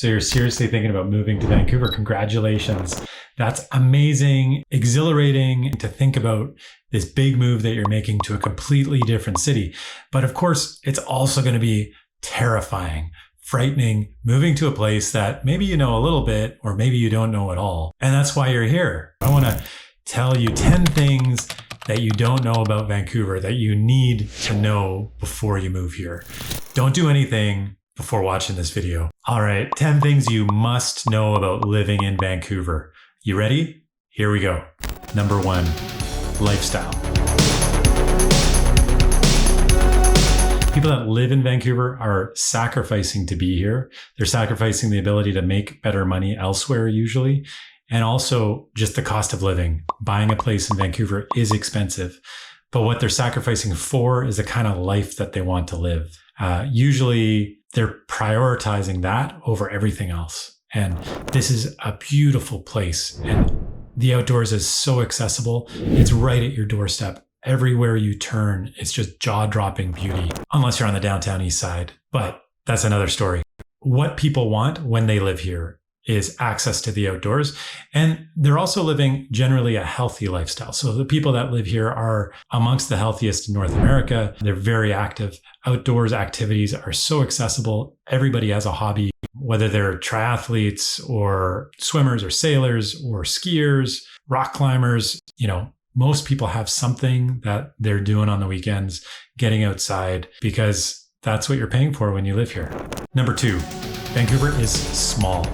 So you're seriously thinking about moving to Vancouver. Congratulations. That's amazing, exhilarating to think about this big move that you're making to a completely different city. But of course, it's also going to be terrifying, frightening, moving to a place that maybe you know a little bit, or maybe you don't know at all. And that's why you're here. I want to tell you 10 things that you don't know about Vancouver that you need to know before you move here. Don't do anything before watching this video. All right, 10 things you must know about living in Vancouver. You ready? Here we go. Number 1, lifestyle. People that live in Vancouver are sacrificing to be here. They're sacrificing the ability to make better money elsewhere usually. And also just the cost of living. Buying a place in Vancouver is expensive. But what they're sacrificing for is the kind of life that they want to live. Usually they're prioritizing that over everything else. And this is a beautiful place. And the outdoors is so accessible. It's right at your doorstep. Everywhere you turn, it's just jaw-dropping beauty, unless you're on the downtown east side. But that's another story. What people want when they live here is access to the outdoors. And they're also living generally a healthy lifestyle. So the people that live here are amongst the healthiest in North America. They're very active. Outdoors activities are so accessible. Everybody has a hobby, whether they're triathletes or swimmers or sailors or skiers, rock climbers. You know, most people have something that they're doing on the weekends, getting outside, because that's what you're paying for when you live here. Number 2, Vancouver is small.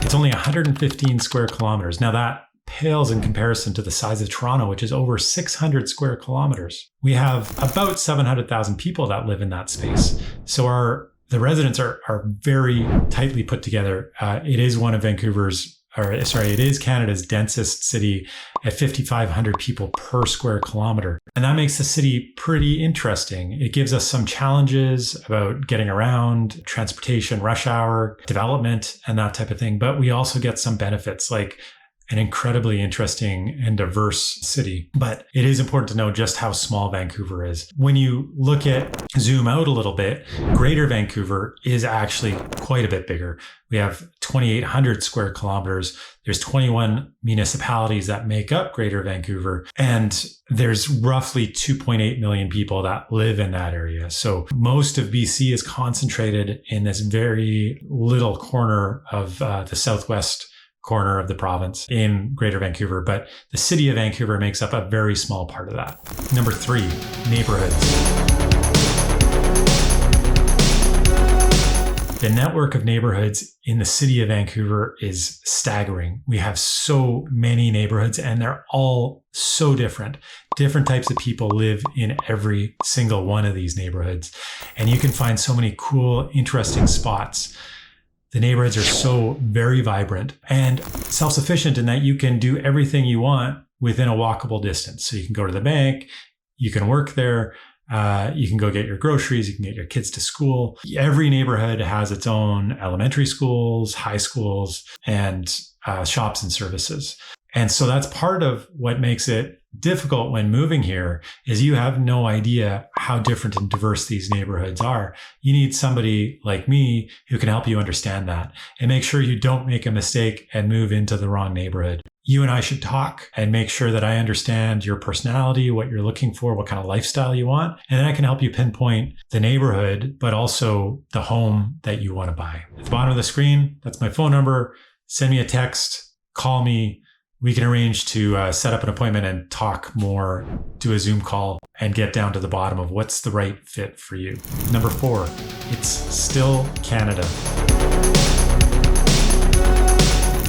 It's only 115 square kilometers. Now that pales in comparison to the size of Toronto, which is over 600 square kilometers. We have about 700,000 people that live in that space. So the residents are very tightly put together. It is one of it is Canada's densest city at 5,500 people per square kilometer. And that makes the city pretty interesting. It gives us some challenges about getting around, transportation, rush hour, development, and that type of thing. But we also get some benefits like an incredibly interesting and diverse city. But it is important to know just how small Vancouver is. When you zoom out a little bit, Greater Vancouver is actually quite a bit bigger. We have 2,800 square kilometers. There's 21 municipalities that make up Greater Vancouver. And there's roughly 2.8 million people that live in that area. So most of BC is concentrated in this very little corner of the southwest corner of the province in Greater Vancouver, but the city of Vancouver makes up a very small part of that. Number 3, neighborhoods. The network of neighborhoods in the city of Vancouver is staggering. We have so many neighborhoods and they're all so different. Different types of people live in every single one of these neighborhoods. And you can find so many cool, interesting spots. The neighborhoods are so very vibrant and self-sufficient in that you can do everything you want within a walkable distance. So you can go to the bank, you can work there, you can go get your groceries, you can get your kids to school. Every neighborhood has its own elementary schools, high schools, and shops and services. And so that's part of what makes it difficult when moving here is you have no idea how different and diverse these neighborhoods are. You need somebody like me who can help you understand that and make sure you don't make a mistake and move into the wrong neighborhood. You and I should talk and make sure that I understand your personality, what you're looking for, what kind of lifestyle you want. And then I can help you pinpoint the neighborhood, but also the home that you want to buy. At the bottom of the screen, that's my phone number. Send me a text, call me. We can arrange to set up an appointment and talk more, do a Zoom call, and get down to the bottom of what's the right fit for you. Number 4, it's still Canada.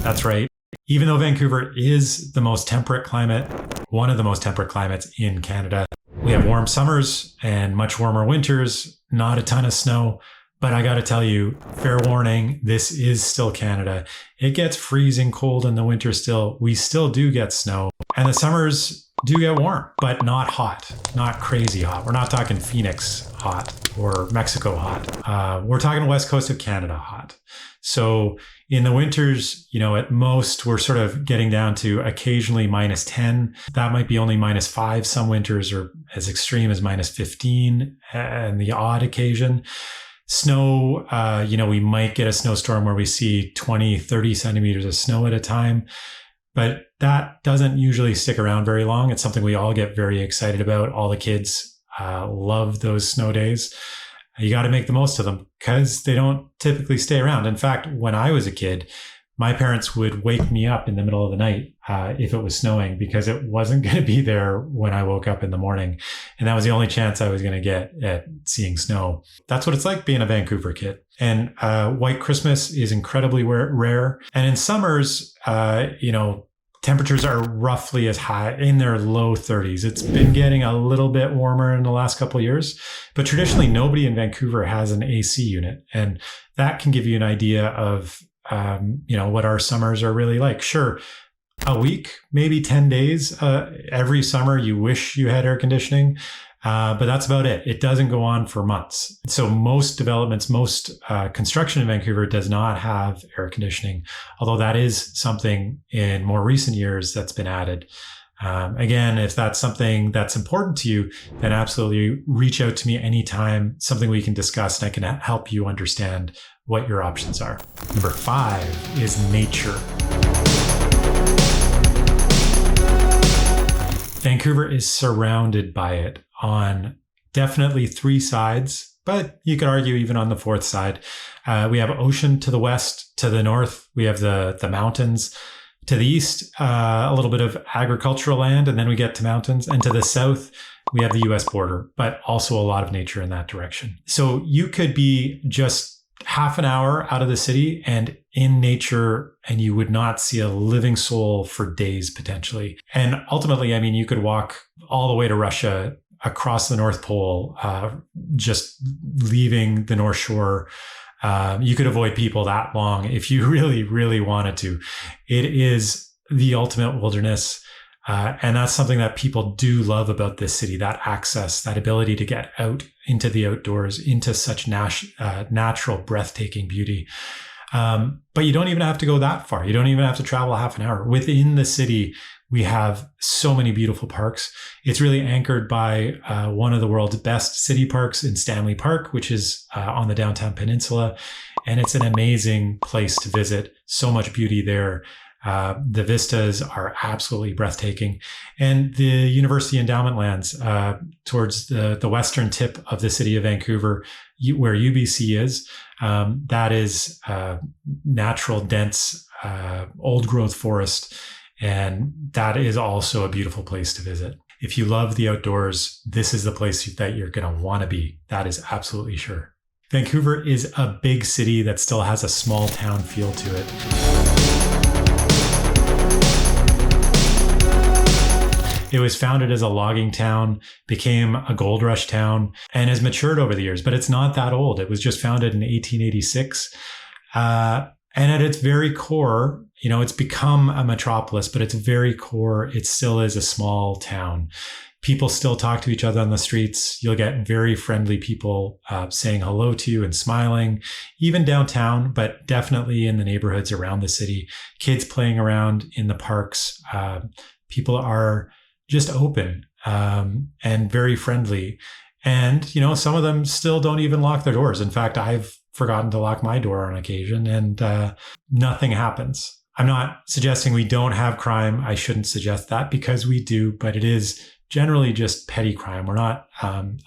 That's right. Even though Vancouver is the most temperate climate, one of the most temperate climates in Canada, we have warm summers and much warmer winters, not a ton of snow. But I got to tell you, fair warning, this is still Canada. It gets freezing cold in the winter still. We still do get snow. And the summers do get warm, but not hot, not crazy hot. We're not talking Phoenix hot or Mexico hot. We're talking West Coast of Canada hot. So in the winters, at most, we're sort of getting down to occasionally -10. That might be only -5 some winters, or as extreme as -15 and the odd occasion. Snow, we might get a snowstorm where we see 20, 30 centimeters of snow at a time, but that doesn't usually stick around very long. It's something we all get very excited about. All the kids love those snow days. You got to make the most of them because they don't typically stay around. In fact, when I was a kid, my parents would wake me up in the middle of the night if it was snowing because it wasn't going to be there when I woke up in the morning. And that was the only chance I was going to get at seeing snow. That's what it's like being a Vancouver kid. And White Christmas is incredibly rare. And in summers, temperatures are roughly as high in their low 30s. It's been getting a little bit warmer in the last couple of years, but traditionally nobody in Vancouver has an AC unit. And that can give you an idea of what our summers are really like. Sure, a week, maybe 10 days every summer you wish you had air conditioning, but that's about it. It doesn't go on for months. So most developments, most construction in Vancouver does not have air conditioning, although that is something in more recent years that's been added. Again, if that's something that's important to you, then absolutely reach out to me anytime, something we can discuss, and I can help you understand what your options are. Number 5 is nature. Vancouver is surrounded by it on definitely 3 sides, but you could argue even on the 4th side. We have ocean to the west. To the north, we have the mountains. To the east, a little bit of agricultural land, and then we get to mountains. And to the south, we have the US border, but also a lot of nature in that direction. So you could be just half an hour out of the city and in nature, and you would not see a living soul for days potentially. And ultimately, I mean, you could walk all the way to Russia, across the North Pole, just leaving the North Shore. You could avoid people that long if you really, really wanted to. It is the ultimate wilderness. And that's something that people do love about this city, that access, that ability to get out into the outdoors, into such natural, breathtaking beauty. But you don't even have to go that far. You don't even have to travel half an hour. Within the city, we have so many beautiful parks. It's really anchored by one of the world's best city parks in Stanley Park, which is on the downtown peninsula. And it's an amazing place to visit. So much beauty there. The vistas are absolutely breathtaking. And the University Endowment lands towards the western tip of the city of Vancouver, where UBC is, that is natural, dense, old growth forest. And that is also a beautiful place to visit. If you love the outdoors, this is the place that you're going to want to be. That is absolutely sure. Vancouver is a big city that still has a small town feel to it. It was founded as a logging town, became a gold rush town, and has matured over the years, but it's not that old. It was just founded in 1886. And at its very core, it's become a metropolis, but its very core, it still is a small town. People still talk to each other on the streets. You'll get very friendly people saying hello to you and smiling, even downtown, but definitely in the neighborhoods around the city. Kids playing around in the parks. People are just open and very friendly. And, some of them still don't even lock their doors. In fact, I've forgotten to lock my door on occasion and nothing happens. I'm not suggesting we don't have crime. I shouldn't suggest that because we do, but it is generally just petty crime. We're not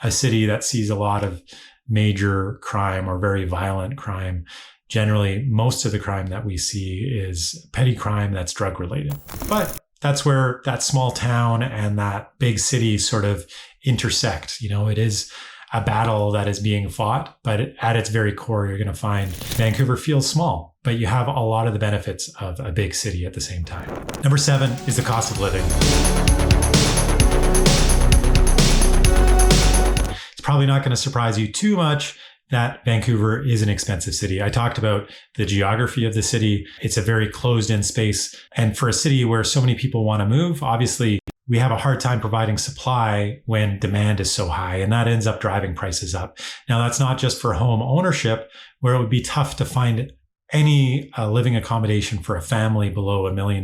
a city that sees a lot of major crime or very violent crime. Generally, most of the crime that we see is petty crime that's drug related. But that's where that small town and that big city sort of intersect. It is a battle that is being fought, but at its very core, you're going to find Vancouver feels small, but you have a lot of the benefits of a big city at the same time. Number 7 is the cost of living. It's probably not going to surprise you too much that Vancouver is an expensive city. I talked about the geography of the city. It's a very closed-in space. And for a city where so many people want to move, obviously, we have a hard time providing supply when demand is so high, and that ends up driving prices up. Now, that's not just for home ownership, where it would be tough to find any living accommodation for a family below $1 million,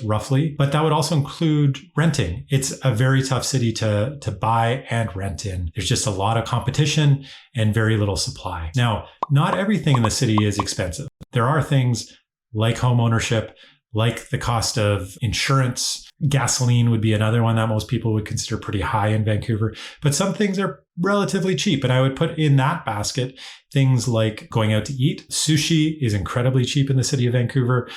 roughly. But that would also include renting. It's a very tough city to buy and rent in. There's just a lot of competition and very little supply. Now, not everything in the city is expensive. There are things like home ownership, like the cost of insurance. Gasoline would be another one that most people would consider pretty high in Vancouver. But some things are relatively cheap. And I would put in that basket things like going out to eat. Sushi is incredibly cheap in the city of Vancouver.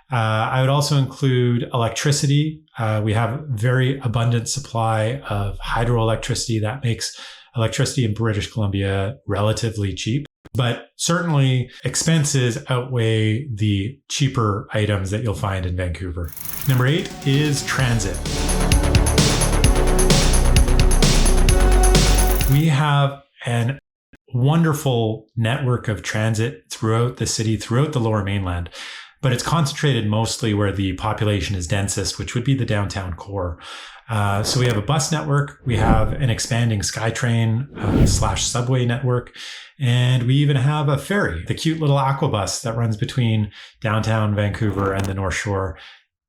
I would also include electricity. We have very abundant supply of hydroelectricity that makes electricity in British Columbia relatively cheap. But certainly expenses outweigh the cheaper items that you'll find in Vancouver. Number 8 is transit. We have an wonderful network of transit throughout the city, throughout the Lower Mainland, but it's concentrated mostly where the population is densest, which would be the downtown core. So we have a bus network, we have an expanding SkyTrain / subway network, and we even have a ferry, the cute little aquabus that runs between downtown Vancouver and the North Shore.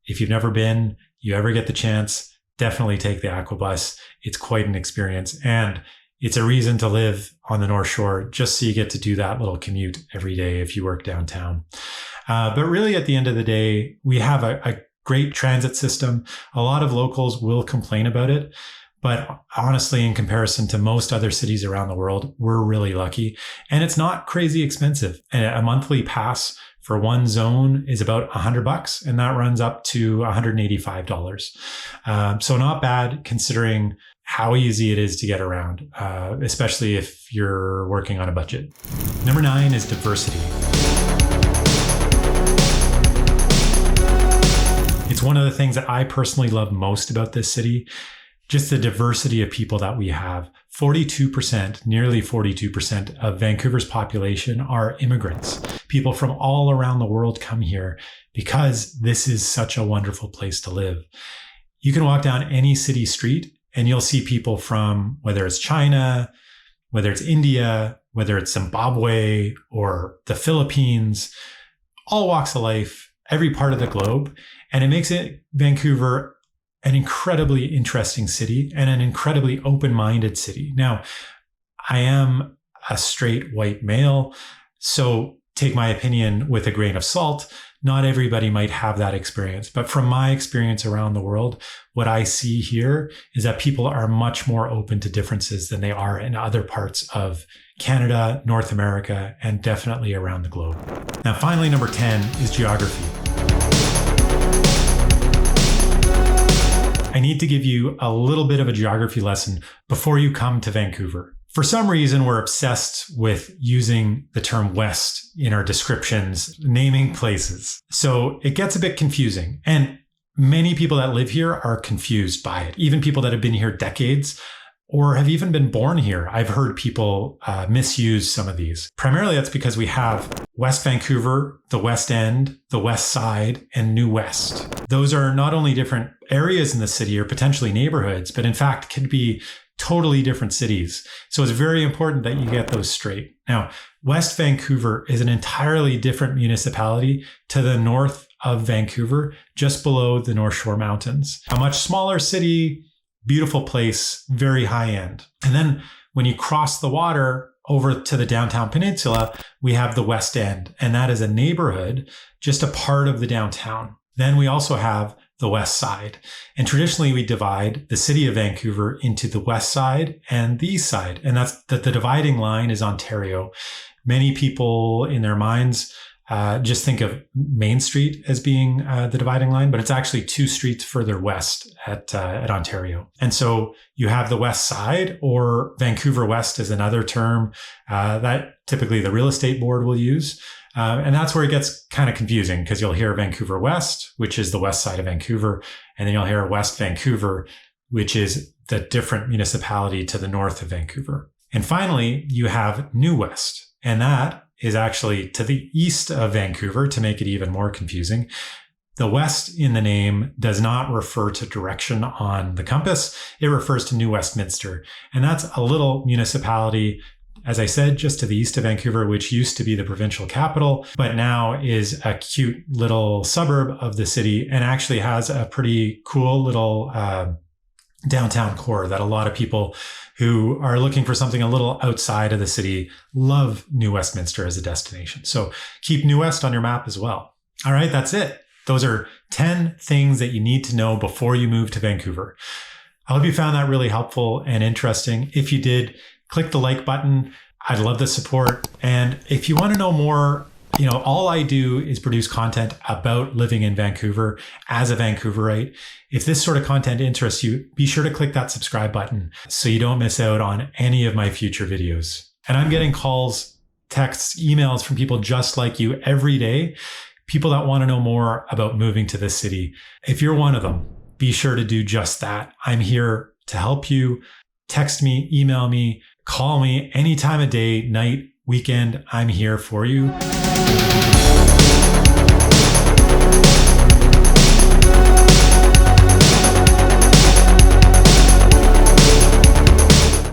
If you've never been, you ever get the chance, definitely take the aquabus. It's quite an experience, and it's a reason to live on the North Shore just so you get to do that little commute every day if you work downtown. But really at the end of the day, we have a great transit system. A lot of locals will complain about it, but honestly, in comparison to most other cities around the world, we're really lucky. And it's not crazy expensive. A monthly pass for one zone is about $100, and that runs up to $185. So not bad considering how easy it is to get around, especially if you're working on a budget. Number 9 is diversity. It's one of the things that I personally love most about this city, just the diversity of people that we have. 42%, nearly 42% of Vancouver's population are immigrants. People from all around the world come here because this is such a wonderful place to live. You can walk down any city street and you'll see people from, whether it's China, whether it's India, whether it's Zimbabwe or the Philippines, all walks of life, every part of the globe. And it makes Vancouver an incredibly interesting city and an incredibly open-minded city. Now, I am a straight white male, so take my opinion with a grain of salt. Not everybody might have that experience. But from my experience around the world, what I see here is that people are much more open to differences than they are in other parts of Canada, North America, and definitely around the globe. Now, finally, number 10 is geography. I need to give you a little bit of a geography lesson before you come to Vancouver. For some reason, we're obsessed with using the term West in our descriptions, naming places. So it gets a bit confusing. And many people that live here are confused by it. Even people that have been here decades or have even been born here. I've heard people misuse some of these. Primarily, that's because we have West Vancouver, the West End, the West Side, and New West. Those are not only different areas in the city or potentially neighborhoods, but in fact could be totally different cities. So it's very important that you get those straight. Now, West Vancouver is an entirely different municipality to the north of Vancouver, just below the North Shore Mountains. A much smaller city, beautiful place, very high end. And then when you cross the water over to the downtown peninsula, we have the West End, and that is a neighborhood, just a part of the downtown. Then we also have the West Side. And traditionally, we divide the city of Vancouver into the West Side and the East Side. And that's the dividing line is Ontario. Many people in their minds just think of Main Street as being the dividing line, but it's actually 2 streets further west at Ontario. And so you have the West Side, or Vancouver West is another term that typically the real estate board will use. And that's where it gets kind of confusing, because you'll hear Vancouver West, which is the west side of Vancouver, and then you'll hear West Vancouver, which is the different municipality to the north of Vancouver. And finally, you have New West, and that is actually to the east of Vancouver, to make it even more confusing. The west in the name does not refer to direction on the compass. It refers to New Westminster, and that's a little municipality as I said, just to the east of Vancouver, which used to be the provincial capital, but now is a cute little suburb of the city and actually has a pretty cool little downtown core that a lot of people who are looking for something a little outside of the city love New Westminster as a destination. So keep New West on your map as well. All right, that's it. Those are 10 things that you need to know before you move to Vancouver. I hope you found that really helpful and interesting. If you did, click the like button. I'd love the support. And if you want to know more, all I do is produce content about living in Vancouver as a Vancouverite. If this sort of content interests you, be sure to click that subscribe button so you don't miss out on any of my future videos. And I'm getting calls, texts, emails from people just like you every day, people that want to know more about moving to this city. If you're one of them, be sure to do just that. I'm here to help you. Text me, email me, call me any time of day, night, weekend. I'm here for you.